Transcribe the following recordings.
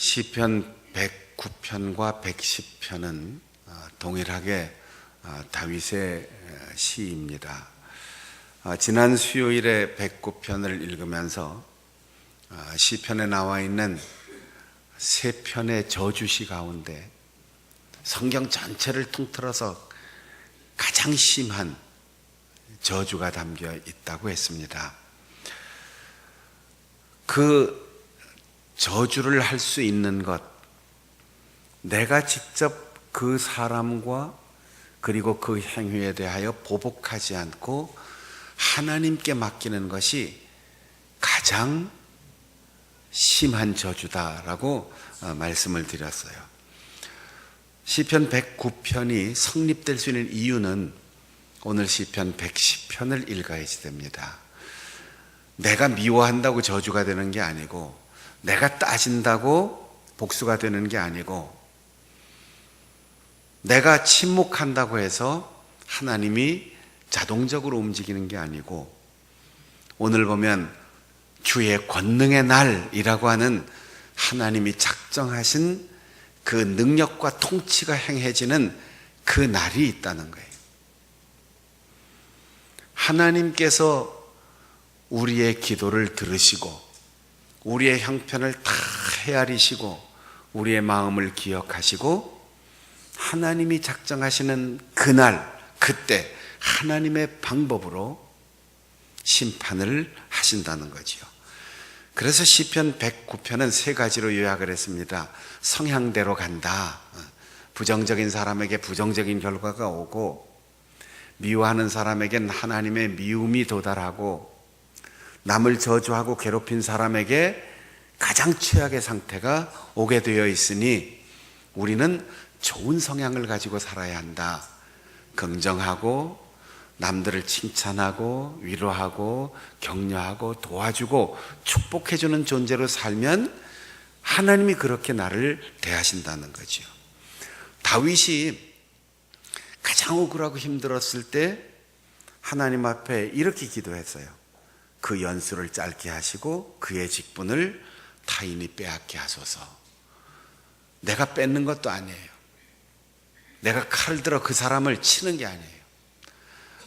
시편 109편과 110편은 동일하게 다윗의 시입니다. 지난 수요일에 109편을 읽으면서 시편에 나와 있는 세 편의 저주시 가운데 성경 전체를 통틀어서 가장 심한 저주가 담겨 있다고 했습니다. 그 저주를 할 수 있는 것, 내가 직접 그 사람과 그리고 그 행위에 대하여 보복하지 않고 하나님께 맡기는 것이 가장 심한 저주다라고 말씀을 드렸어요. 시편 109편이 성립될 수 있는 이유는 오늘 시편 110편을 읽어야지 됩니다. 내가 미워한다고 저주가 되는 게 아니고, 내가 따진다고 복수가 되는 게 아니고, 내가 침묵한다고 해서 하나님이 자동적으로 움직이는 게 아니고, 오늘 보면 주의 권능의 날이라고 하는 하나님이 작정하신 그 능력과 통치가 행해지는 그 날이 있다는 거예요. 하나님께서 우리의 기도를 들으시고 우리의 형편을 다 헤아리시고 우리의 마음을 기억하시고 하나님이 작정하시는 그날, 그때 하나님의 방법으로 심판을 하신다는 거지요. 그래서 시편 109편은 세 가지로 요약을 했습니다. 성향대로 간다. 부정적인 사람에게 부정적인 결과가 오고, 미워하는 사람에겐 하나님의 미움이 도달하고, 남을 저주하고 괴롭힌 사람에게 가장 최악의 상태가 오게 되어 있으니 우리는 좋은 성향을 가지고 살아야 한다. 긍정하고 남들을 칭찬하고 위로하고 격려하고 도와주고 축복해주는 존재로 살면 하나님이 그렇게 나를 대하신다는 거죠. 다윗이 가장 억울하고 힘들었을 때 하나님 앞에 이렇게 기도했어요. 그 연수를 짧게 하시고 그의 직분을 타인이 빼앗게 하소서. 내가 뺏는 것도 아니에요. 내가 칼을 들어 그 사람을 치는 게 아니에요.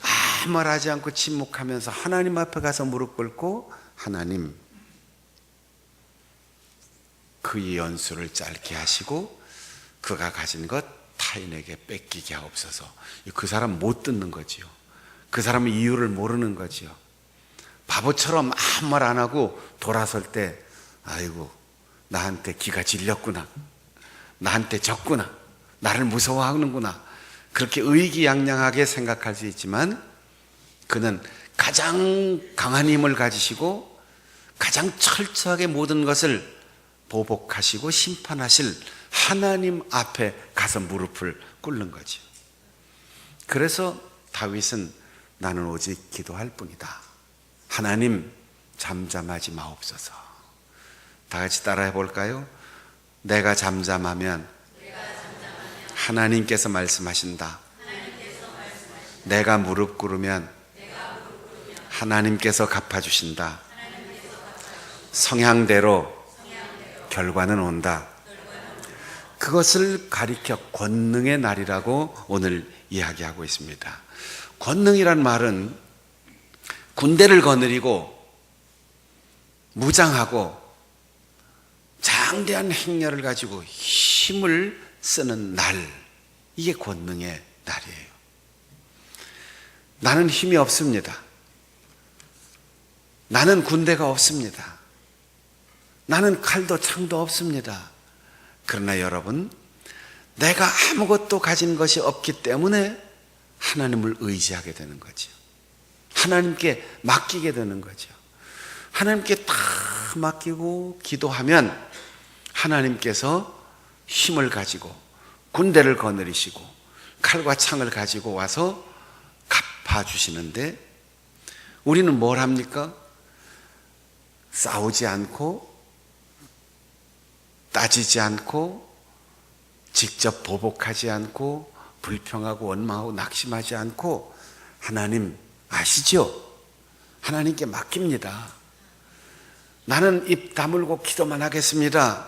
아무 말 하지 않고 침묵하면서 하나님 앞에 가서 무릎 꿇고, 하나님, 그의 연수를 짧게 하시고 그가 가진 것 타인에게 뺏기게 하옵소서. 그 사람 못 듣는 거지요. 그 사람은 이유를 모르는 거지요. 바보처럼 아무 말 안 하고 돌아설 때, 아이고, 나한테 기가 질렸구나, 나한테 졌구나, 나를 무서워하는구나, 그렇게 의기양양하게 생각할 수 있지만 그는 가장 강한 힘을 가지시고 가장 철저하게 모든 것을 보복하시고 심판하실 하나님 앞에 가서 무릎을 꿇는 거죠. 그래서 다윗은 나는 오직 기도할 뿐이다. 하나님, 잠잠하지 마옵소서. 다 같이 따라해 볼까요? 내가 잠잠하면 하나님께서 말씀하신다. 내가 무릎 꿇으면 하나님께서 갚아주신다. 성향대로 결과는 온다. 그것을 가리켜 권능의 날이라고 오늘 이야기하고 있습니다. 권능이란 말은 군대를 거느리고 무장하고 장대한 행렬을 가지고 힘을 쓰는 날, 이게 권능의 날이에요. 나는 힘이 없습니다. 나는 군대가 없습니다. 나는 칼도 창도 없습니다. 그러나 여러분, 내가 아무것도 가진 것이 없기 때문에 하나님을 의지하게 되는 거죠. 하나님께 맡기게 되는 거죠. 하나님께 다 맡기고 기도하면 하나님께서 힘을 가지고 군대를 거느리시고 칼과 창을 가지고 와서 갚아주시는데, 우리는 뭘 합니까? 싸우지 않고 따지지 않고 직접 보복하지 않고 불평하고 원망하고 낙심하지 않고, 하나님 아시죠? 하나님께 맡깁니다. 나는 입 다물고 기도만 하겠습니다.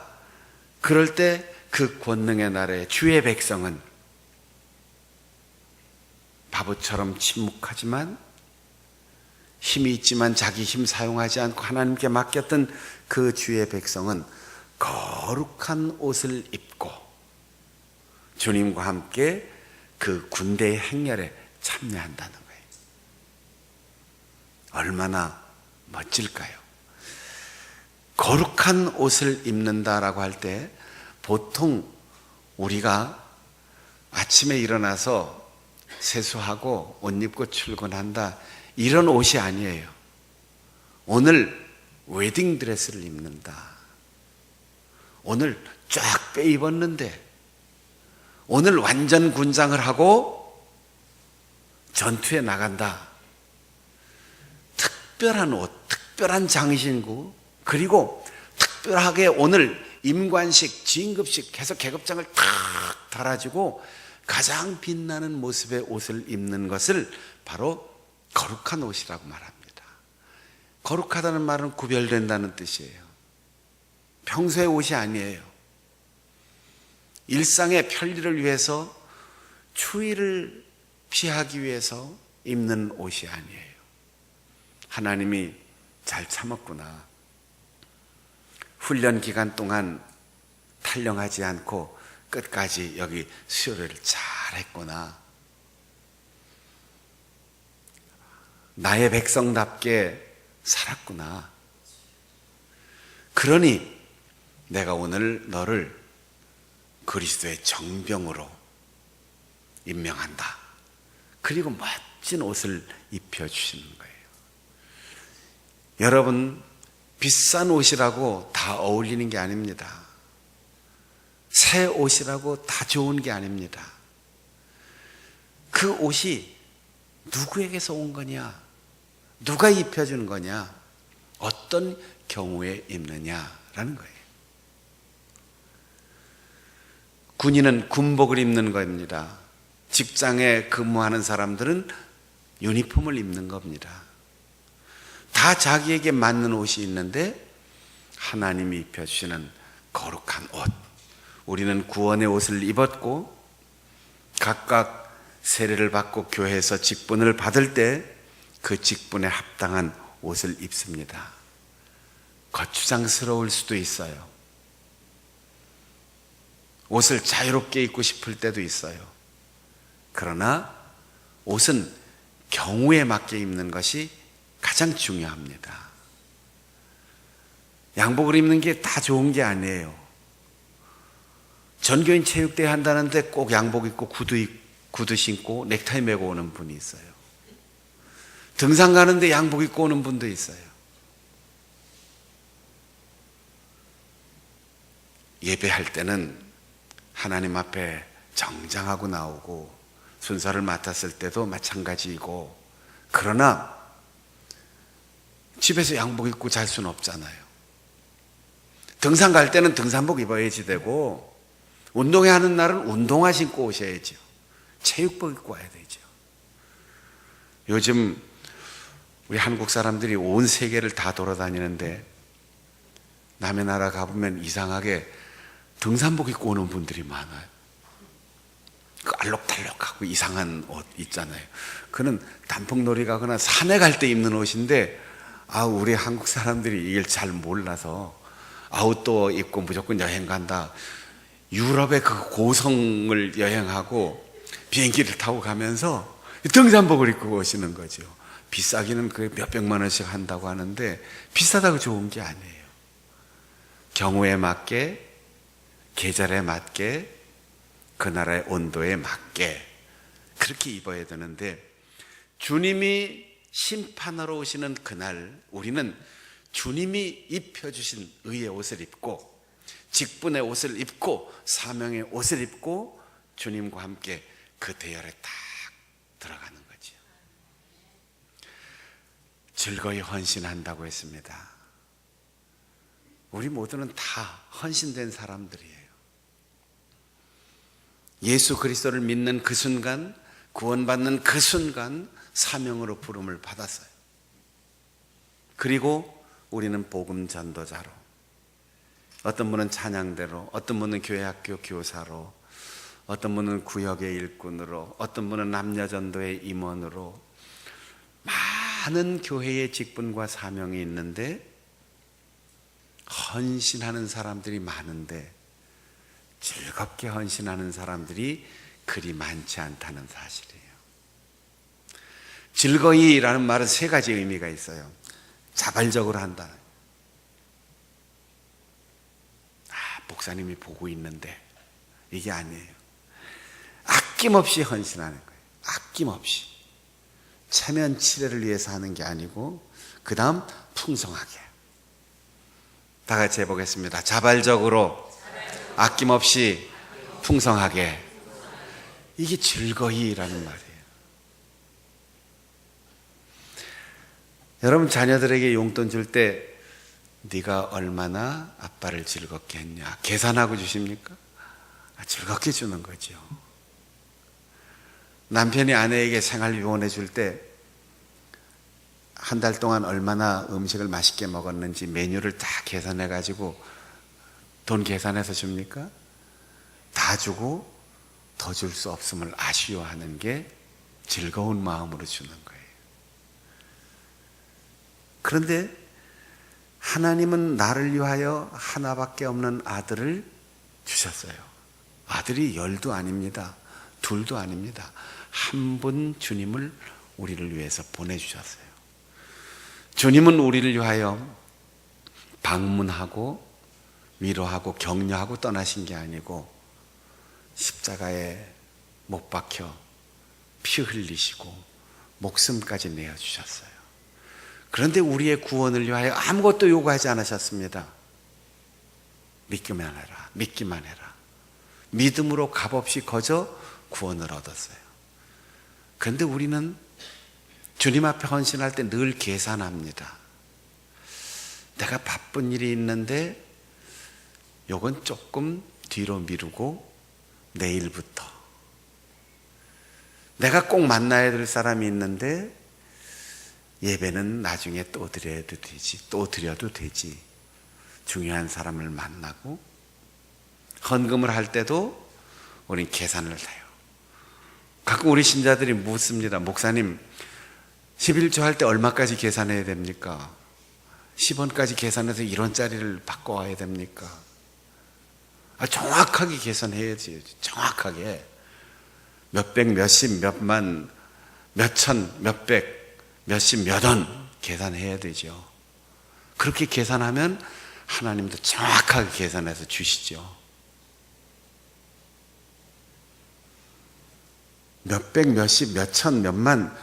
그럴 때 그 권능의 날에 주의 백성은 바보처럼 침묵하지만, 힘이 있지만 자기 힘 사용하지 않고 하나님께 맡겼던 그 주의 백성은 거룩한 옷을 입고 주님과 함께 그 군대의 행렬에 참여한다는 거예요. 얼마나 멋질까요? 거룩한 옷을 입는다라고 할 때 보통 우리가 아침에 일어나서 세수하고 옷 입고 출근한다, 이런 옷이 아니에요. 오늘 웨딩드레스를 입는다, 오늘 쫙 빼입었는데 오늘 완전 군장을 하고 전투에 나간다. 특별한 옷, 특별한 장신구, 그리고 특별하게 오늘 임관식, 진급식 해서 계급장을 탁 달아주고 가장 빛나는 모습의 옷을 입는 것을 바로 거룩한 옷이라고 말합니다. 거룩하다는 말은 구별된다는 뜻이에요. 평소의 옷이 아니에요. 일상의 편리를 위해서, 추위를 피하기 위해서 입는 옷이 아니에요. 하나님이 잘 참았구나. 훈련 기간 동안 탈영하지 않고 끝까지 여기 수료를 잘 했구나. 나의 백성답게 살았구나. 그러니 내가 오늘 너를 그리스도의 정병으로 임명한다. 그리고 멋진 옷을 입혀주시는 거예요. 여러분, 비싼 옷이라고 다 어울리는 게 아닙니다. 새 옷이라고 다 좋은 게 아닙니다. 그 옷이 누구에게서 온 거냐? 누가 입혀주는 거냐? 어떤 경우에 입느냐라는 거예요. 군인은 군복을 입는 겁니다. 직장에 근무하는 사람들은 유니폼을 입는 겁니다. 다 자기에게 맞는 옷이 있는데 하나님이 입혀주시는 거룩한 옷, 우리는 구원의 옷을 입었고 각각 세례를 받고 교회에서 직분을 받을 때 그 직분에 합당한 옷을 입습니다. 거추장스러울 수도 있어요. 옷을 자유롭게 입고 싶을 때도 있어요. 그러나 옷은 경우에 맞게 입는 것이 가장 중요합니다. 양복을 입는 게 다 좋은 게 아니에요. 전교인 체육대회 한다는데 꼭 양복 입고 구두 신고 넥타이 메고 오는 분이 있어요. 등산 가는데 양복 입고 오는 분도 있어요. 예배할 때는 하나님 앞에 정장하고 나오고 순서를 맡았을 때도 마찬가지이고, 그러나 집에서 양복 입고 잘 수는 없잖아요. 등산 갈 때는 등산복 입어야지 되고, 운동회 하는 날은 운동화 신고 오셔야죠. 체육복 입고 와야 되죠. 요즘 우리 한국 사람들이 온 세계를 다 돌아다니는데 남의 나라 가보면 이상하게 등산복 입고 오는 분들이 많아요. 그 알록달록하고 이상한 옷 있잖아요. 그는 단풍놀이 가거나 산에 갈 때 입는 옷인데, 우리 한국 사람들이 이걸 잘 몰라서 아웃도어 입고 무조건 여행 간다. 유럽의 그 고성을 여행하고 비행기를 타고 가면서 등산복을 입고 오시는 거죠. 비싸기는 그 몇백만 원씩 한다고 하는데 비싸다고 좋은 게 아니에요. 경우에 맞게, 계절에 맞게, 그 나라의 온도에 맞게 그렇게 입어야 되는데, 주님이 심판하러 오시는 그날 우리는 주님이 입혀주신 의의 옷을 입고 직분의 옷을 입고 사명의 옷을 입고 주님과 함께 그 대열에 딱 들어가는 거죠. 즐거이 헌신한다고 했습니다. 우리 모두는 다 헌신된 사람들이에요. 예수 그리스도를 믿는 그 순간, 구원받는 그 순간 사명으로 부름을 받았어요. 그리고 우리는 복음 전도자로 어떤 분은 찬양대로, 어떤 분은 교회학교 교사로, 어떤 분은 구역의 일꾼으로, 어떤 분은 남녀전도의 임원으로 많은 교회의 직분과 사명이 있는데 헌신하는 사람들이 많은데 즐겁게 헌신하는 사람들이 그리 많지 않다는 사실이에요. 즐거이라는 말은 세 가지 의미가 있어요. 자발적으로 한다. 목사님이 보고 있는데 이게 아니에요. 아낌없이 헌신하는 거예요. 아낌없이. 체면치레를 위해서 하는 게 아니고 그 다음 풍성하게. 다 같이 해보겠습니다. 자발적으로, 아낌없이, 풍성하게. 이게 즐거이라는 말이에요. 여러분 자녀들에게 용돈 줄 때 네가 얼마나 아빠를 즐겁게 했냐 계산하고 주십니까? 즐겁게 주는 거죠. 남편이 아내에게 생활비 보내줄 때 한 달 동안 얼마나 음식을 맛있게 먹었는지 메뉴를 다 계산해 가지고 돈 계산해서 줍니까? 다 주고 더 줄 수 없음을 아쉬워하는 게 즐거운 마음으로 주는 거예요. 그런데 하나님은 나를 위하여 하나밖에 없는 아들을 주셨어요. 아들이 10도 아닙니다. 2도 아닙니다. 한 분 주님을 우리를 위해서 보내주셨어요. 주님은 우리를 위하여 방문하고 위로하고 격려하고 떠나신 게 아니고 십자가에 못 박혀 피 흘리시고 목숨까지 내어주셨어요. 그런데 우리의 구원을 위하여 아무것도 요구하지 않으셨습니다. 믿기만 해라. 믿기만 해라. 믿음으로 값없이 거저 구원을 얻었어요. 그런데 우리는 주님 앞에 헌신할 때 늘 계산합니다. 내가 바쁜 일이 있는데 요건 조금 뒤로 미루고 내일부터. 내가 꼭 만나야 될 사람이 있는데 예배는 나중에 또 드려도 되지. 또 드려도 되지. 중요한 사람을 만나고 헌금을 할 때도 우린 계산을 해요. 가끔 우리 신자들이 묻습니다. 목사님 11조 할 때 얼마까지 계산해야 됩니까? 10원까지 계산해서 1원짜리를 바꿔와야 됩니까? 정확하게 계산해야지. 정확하게 몇백, 몇십, 몇만, 몇천, 몇백, 몇십, 몇원 계산해야 되죠. 그렇게 계산하면 하나님도 정확하게 계산해서 주시죠. 몇백, 몇십, 몇천, 몇만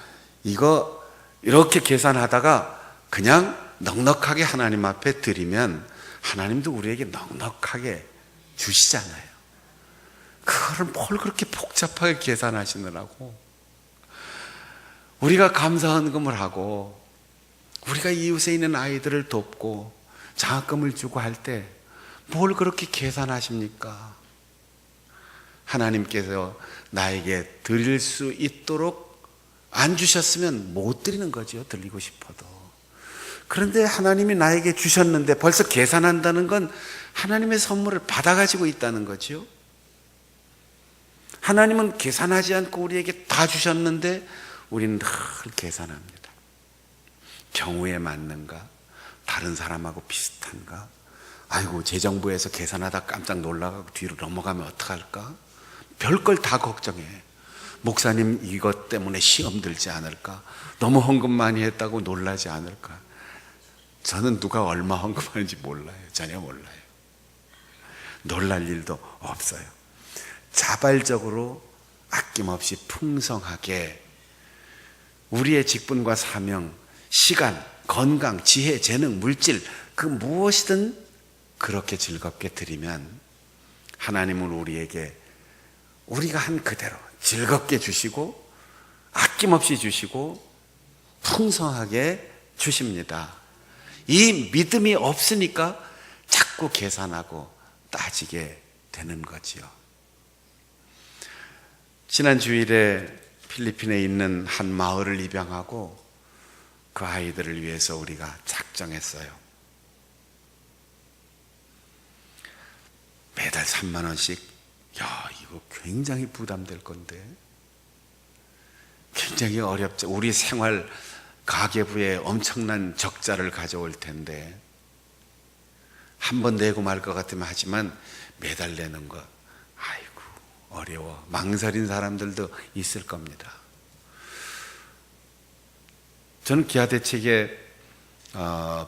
이거 이렇게 계산하다가 그냥 넉넉하게 하나님 앞에 드리면 하나님도 우리에게 넉넉하게 주시잖아요. 그거를 뭘 그렇게 복잡하게 계산하시느라고. 우리가 감사헌금을 하고 우리가 이웃에 있는 아이들을 돕고 장학금을 주고 할 때 뭘 그렇게 계산하십니까? 하나님께서 나에게 드릴 수 있도록 안 주셨으면 못 드리는 거죠. 드리고 싶어도. 그런데 하나님이 나에게 주셨는데 벌써 계산한다는 건 하나님의 선물을 받아가지고 있다는 거죠. 하나님은 계산하지 않고 우리에게 다 주셨는데 우리는 늘 계산합니다. 경우에 맞는가? 다른 사람하고 비슷한가? 아이고 재정부에서 계산하다 깜짝 놀라가고 뒤로 넘어가면 어떡할까? 별걸 다 걱정해. 목사님 이것 때문에 시험 들지 않을까? 너무 헌금 많이 했다고 놀라지 않을까? 저는 누가 얼마 헌금하는지 몰라요. 전혀 몰라요. 놀랄 일도 없어요. 자발적으로 아낌없이 풍성하게 우리의 직분과 사명, 시간, 건강, 지혜, 재능, 물질 그 무엇이든 그렇게 즐겁게 드리면 하나님은 우리에게 우리가 한 그대로 즐겁게 주시고 아낌없이 주시고 풍성하게 주십니다. 이 믿음이 없으니까 자꾸 계산하고 따지게 되는 거지요. 지난 주일에 필리핀에 있는 한 마을을 입양하고 그 아이들을 위해서 우리가 작정했어요. 매달 3만 원씩. 야, 이거 굉장히 부담될 건데, 굉장히 어렵죠. 우리 생활 가계부에 엄청난 적자를 가져올 텐데, 한 번 내고 말 것 같으면 하지만 매달 내는 거, 아이고 어려워. 망설인 사람들도 있을 겁니다. 저는 기아대책에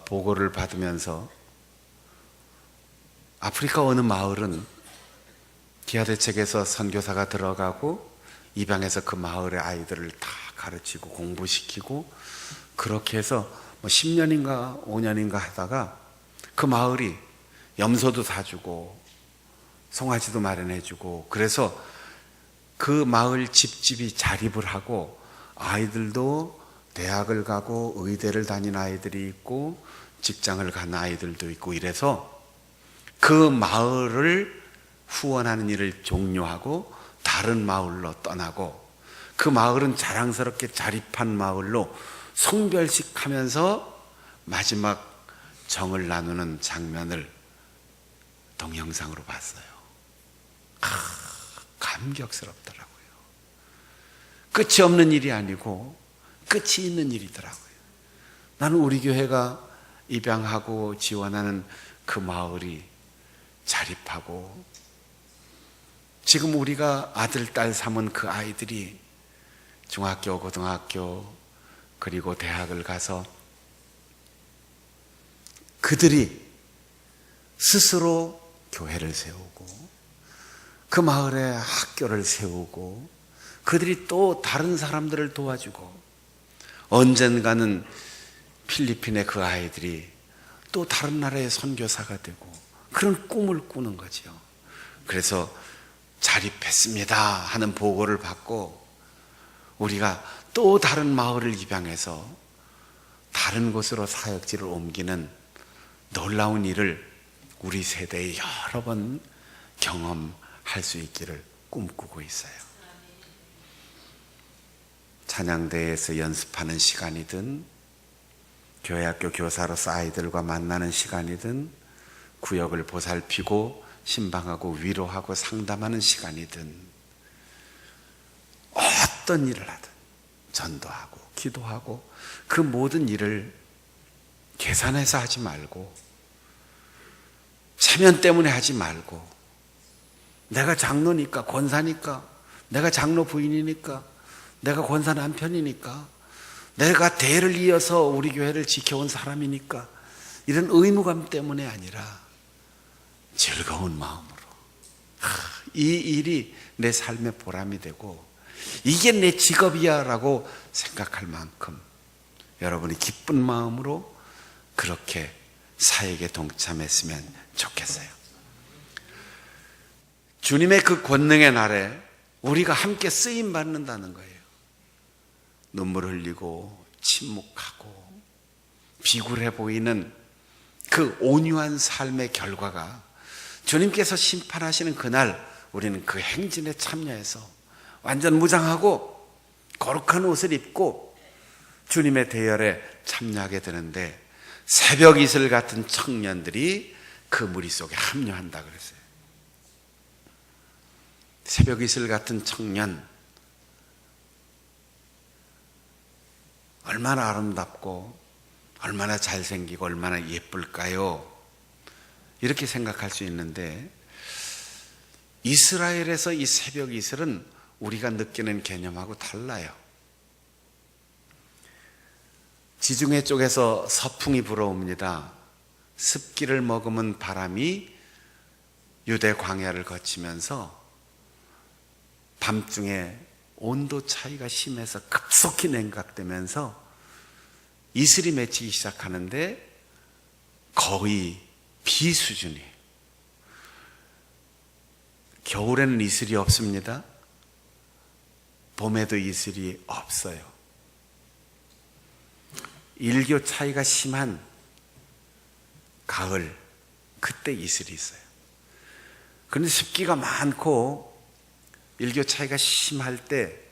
보고를 받으면서 아프리카 어느 마을은 기아대책에서 선교사가 들어가고 입양해서 그 마을의 아이들을 다 가르치고 공부시키고, 그렇게 해서 10년인가 5년인가 하다가 그 마을이 염소도 사주고 송아지도 마련해주고, 그래서 그 마을 집집이 자립을 하고 아이들도 대학을 가고 의대를 다닌 아이들이 있고 직장을 간 아이들도 있고, 이래서 그 마을을 후원하는 일을 종료하고 다른 마을로 떠나고, 그 마을은 자랑스럽게 자립한 마을로 송별식 하면서 마지막 정을 나누는 장면을 동영상으로 봤어요. 감격스럽더라고요. 끝이 없는 일이 아니고 끝이 있는 일이더라고요. 나는 우리 교회가 입양하고 지원하는 그 마을이 자립하고, 지금 우리가 아들, 딸 삼은 그 아이들이 중학교, 고등학교, 그리고 대학을 가서 그들이 스스로 교회를 세우고 그 마을에 학교를 세우고, 그들이 또 다른 사람들을 도와주고, 언젠가는 필리핀의 그 아이들이 또 다른 나라의 선교사가 되고, 그런 꿈을 꾸는 거죠. 그래서 자립했습니다 하는 보고를 받고 우리가 또 다른 마을을 입양해서 다른 곳으로 사역지를 옮기는 놀라운 일을 우리 세대에 여러 번 경험할 수 있기를 꿈꾸고 있어요. 찬양대에서 연습하는 시간이든, 교회학교 교사로서 아이들과 만나는 시간이든, 구역을 보살피고 신방하고 위로하고 상담하는 시간이든, 어떤 일을 하든 전도하고 기도하고 그 모든 일을 계산해서 하지 말고, 체면 때문에 하지 말고, 내가 장로니까, 권사니까, 내가 장로 부인이니까, 내가 권사 남편이니까, 내가 대를 이어서 우리 교회를 지켜온 사람이니까, 이런 의무감 때문에 아니라 즐거운 마음으로, 이 일이 내 삶의 보람이 되고 이게 내 직업이야 라고 생각할 만큼 여러분이 기쁜 마음으로 그렇게 사역에 동참했으면 좋겠어요. 주님의 그 권능의 날에 우리가 함께 쓰임 받는다는 거예요. 눈물 흘리고 침묵하고 비굴해 보이는 그 온유한 삶의 결과가, 주님께서 심판하시는 그날 우리는 그 행진에 참여해서 완전 무장하고 거룩한 옷을 입고 주님의 대열에 참여하게 되는데, 새벽 이슬 같은 청년들이 그 무리 속에 합류한다 그랬어요. 새벽 이슬 같은 청년, 얼마나 아름답고 얼마나 잘생기고 얼마나 예쁠까요? 이렇게 생각할 수 있는데, 이스라엘에서 이 새벽 이슬은 우리가 느끼는 개념하고 달라요. 지중해 쪽에서 서풍이 불어옵니다. 습기를 머금은 바람이 유대 광야를 거치면서 밤중에 온도 차이가 심해서 급속히 냉각되면서 이슬이 맺히기 시작하는데 거의 비 수준이에요. 겨울에는 이슬이 없습니다. 봄에도 이슬이 없어요. 일교 차이가 심한 가을, 그때 이슬이 있어요. 그런데 습기가 많고 일교 차이가 심할 때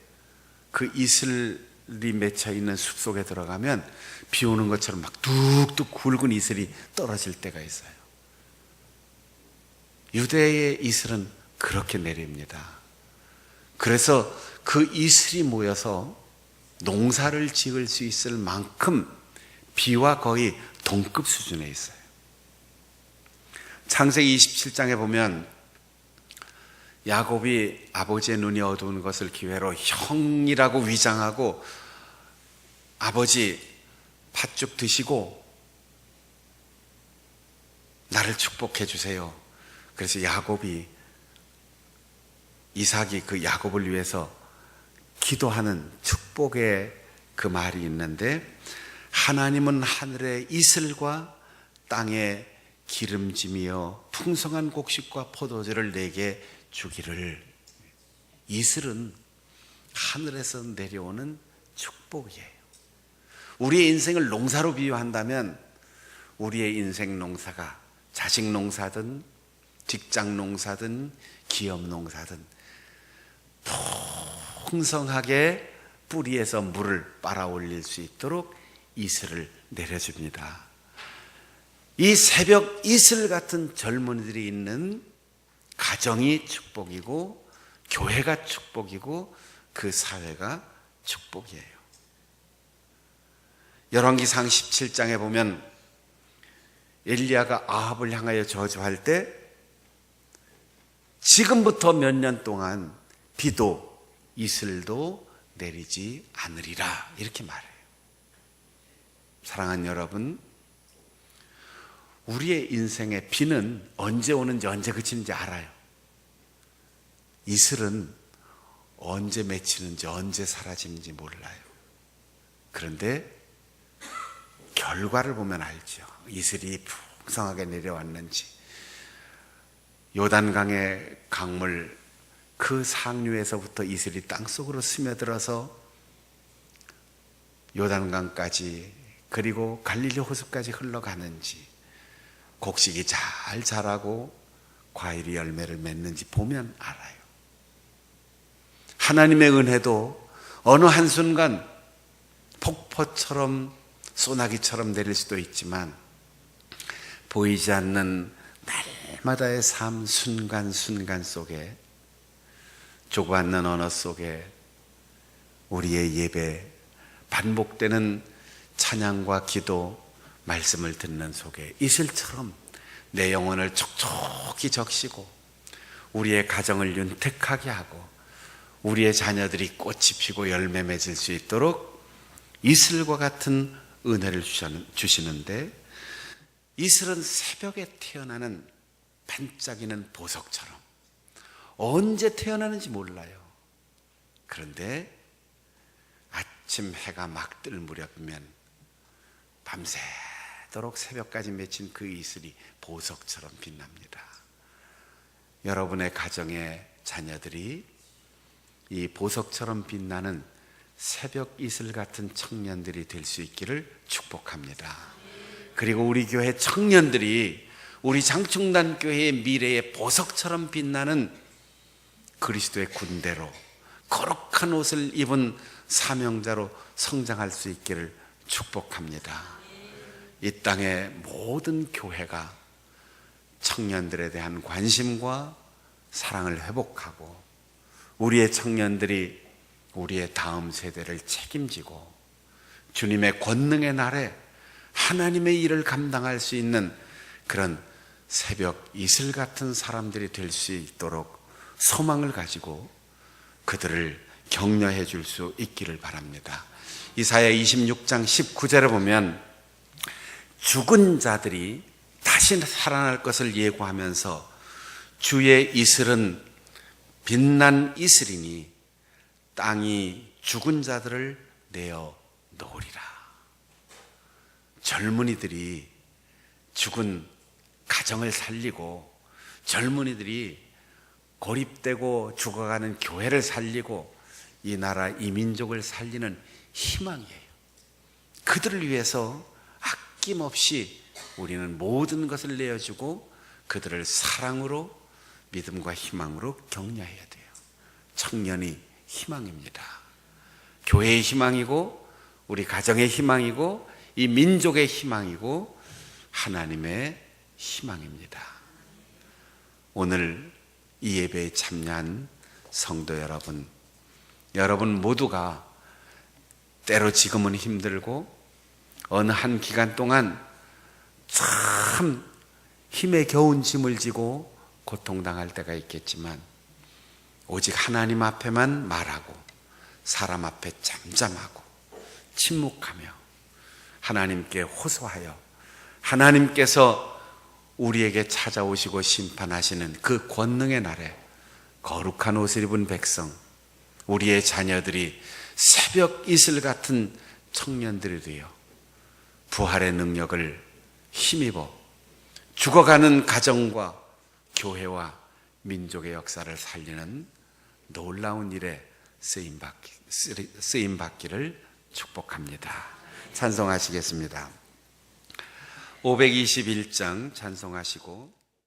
그 이슬이 맺혀 있는 숲속에 들어가면 비 오는 것처럼 막 뚝뚝 굵은 이슬이 떨어질 때가 있어요. 유대의 이슬은 그렇게 내립니다. 그래서 그 이슬이 모여서 농사를 지을 수 있을 만큼 비와 거의 동급 수준에 있어요. 창세기 27장에 보면 야곱이 아버지의 눈이 어두운 것을 기회로 형이라고 위장하고 아버지 팥죽 드시고 나를 축복해 주세요. 그래서 이삭이 그 야곱을 위해서 기도하는 축복의 그 말이 있는데, 하나님은 하늘의 이슬과 땅의 기름짐이여 풍성한 곡식과 포도주를 내게 주기를. 이슬은 하늘에서 내려오는 축복이에요. 우리의 인생을 농사로 비유한다면 우리의 인생 농사가 자식 농사든 직장 농사든 기업 농사든 풍성하게 뿌리에서 물을 빨아올릴 수 있도록 이슬을 내려줍니다. 이 새벽 이슬 같은 젊은이들이 있는 가정이 축복이고 교회가 축복이고 그 사회가 축복이에요. 열왕기상 17장에 보면 엘리야가 아합을 향하여 저주할 때 지금부터 몇 년 동안 비도 이슬도 내리지 않으리라 이렇게 말해요. 사랑하는 여러분, 우리의 인생의 비는 언제 오는지 언제 그치는지 알아요. 이슬은 언제 맺히는지 언제 사라지는지 몰라요. 그런데 결과를 보면 알죠. 이슬이 풍성하게 내려왔는지. 요단강의 강물 그 상류에서부터 이슬이 땅속으로 스며들어서 요단강까지 그리고 갈릴리 호수까지 흘러가는지, 곡식이 잘 자라고 과일이 열매를 맺는지 보면 알아요. 하나님의 은혜도 어느 한순간 폭포처럼 소나기처럼 내릴 수도 있지만 보이지 않는 날마다의 삶 순간순간 속에, 조그맣는 언어 속에 우리의 예배, 반복되는 찬양과 기도, 말씀을 듣는 속에 이슬처럼 내 영혼을 촉촉히 적시고 우리의 가정을 윤택하게 하고 우리의 자녀들이 꽃이 피고 열매 맺을 수 있도록 이슬과 같은 은혜를 주시는데, 이슬은 새벽에 태어나는 반짝이는 보석처럼 언제 태어나는지 몰라요. 그런데 아침 해가 막 뜰 무렵이면 밤새도록 새벽까지 맺힌 그 이슬이 보석처럼 빛납니다. 여러분의 가정의 자녀들이 이 보석처럼 빛나는 새벽 이슬 같은 청년들이 될 수 있기를 축복합니다. 그리고 우리 교회 청년들이 우리 장충단 교회의 미래의 보석처럼 빛나는 그리스도의 군대로 거룩한 옷을 입은 사명자로 성장할 수 있기를 축복합니다. 이 땅의 모든 교회가 청년들에 대한 관심과 사랑을 회복하고 우리의 청년들이 우리의 다음 세대를 책임지고 주님의 권능의 날에 하나님의 일을 감당할 수 있는 그런 새벽 이슬 같은 사람들이 될 수 있도록 소망을 가지고 그들을 격려해 줄 수 있기를 바랍니다. 이사야 26장 19절에 보면 죽은 자들이 다시 살아날 것을 예고하면서 주의 이슬은 빛난 이슬이니 땅이 죽은 자들을 내어 놓으리라. 젊은이들이 죽은 가정을 살리고 젊은이들이 고립되고 죽어가는 교회를 살리고 이 나라 이 민족을 살리는 희망이에요. 그들을 위해서 아낌없이 우리는 모든 것을 내어주고 그들을 사랑으로 믿음과 희망으로 격려해야 돼요. 청년이 희망입니다. 교회의 희망이고 우리 가정의 희망이고 이 민족의 희망이고 하나님의 희망입니다. 오늘 이 예배에 참여한 성도 여러분 모두가 때로 지금은 힘들고 어느 한 기간 동안 참 힘에 겨운 짐을 지고 고통당할 때가 있겠지만 오직 하나님 앞에만 말하고 사람 앞에 잠잠하고 침묵하며 하나님께 호소하여 하나님께서 우리에게 찾아오시고 심판하시는 그 권능의 날에 거룩한 옷을 입은 백성, 우리의 자녀들이 새벽 이슬 같은 청년들이 되어 부활의 능력을 힘입어 죽어가는 가정과 교회와 민족의 역사를 살리는 놀라운 일에 쓰임받기를 축복합니다. 찬송하시겠습니다. 521장 찬송하시고